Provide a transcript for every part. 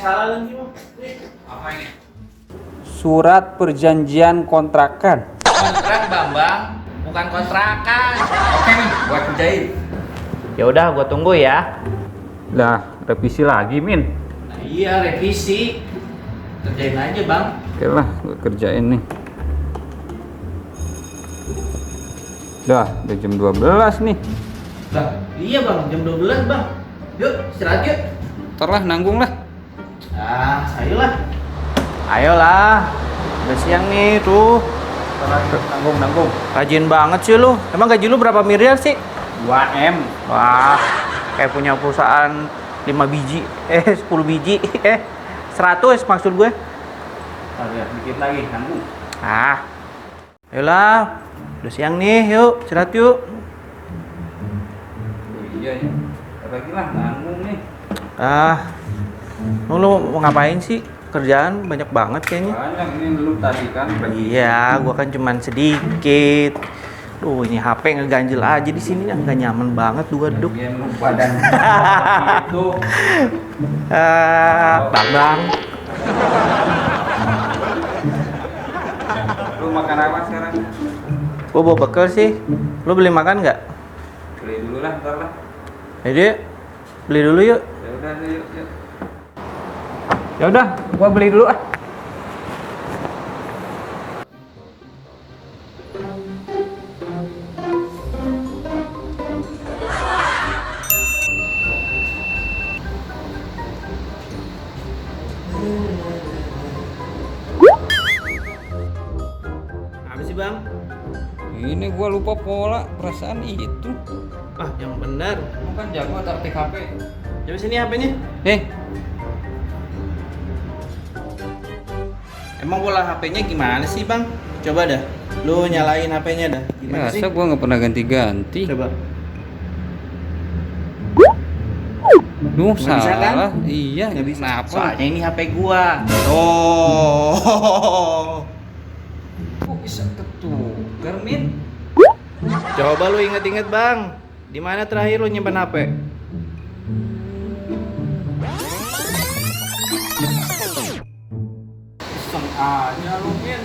salah lagi bang. Apa ini? Surat perjanjian kontrakan. Kontrak Bambang, bukan kontrakan. Oke nih, gua kerjain. Ya udah, gua tunggu ya. Lah, revisi lagi, Min. Nah, iya, revisi. Kerjain aja bang. Oke lah, gue kerjain nih. Udah jam 12 nih. Lah, iya bang, jam 12 bang. Yuk, istirahat yuk. Ntar lah, nanggung lah. Ah, ayolah. Ayolah. Udah siang nih tuh. Nanggung. Rajin banget sih lu. Emang gaji lu berapa miliar sih? 2M. Wah, kayak punya perusahaan 5 biji, 10 biji, 100 maksud gue. Lihat dikit lagi, nanggung. Ah, ayolah. Udah siang nih, yuk istirahat yuk. Iya ya. Lagi lah, nanggung nih. Ah, lu mau ngapain sih? Kerjaan banyak banget kayaknya. Banyak ini lu tadi kan. Iya, gua kan cuman sedikit. Duh, ini HP ngeganjel aja di sini, nggak nyaman banget gua duduk. Bagian lu badan itu. Bang. Lu makan apa sekarang? Gua bawa bekal sih. Lu beli makan nggak? Beli dulu lah, ntar lah. Jadi, beli dulu yuk. Ya udah, yuk. Ya udah, gua beli dulu ah. Apa sih bang? Ini gua lupa pola, perasaan itu. Ah, yang benar. Lu kan jago tak TKP. Coba sini HP-nya. Emang pola HP-nya gimana sih bang? Coba dah. Lu nyalain HP-nya dah. Gimana sih? Masa gua nggak pernah ganti-ganti. Coba. Duh, Nggak bisa, kan? salah. Iya, Nggak bisa. kenapa? Soalnya ini HP gua. Oh. Kok bisa ketukar, Min? Coba lu inget-inget bang. Di mana terakhir lu nyimpen HP? Iseng aja lu, Min.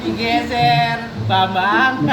Digeser, Bambang.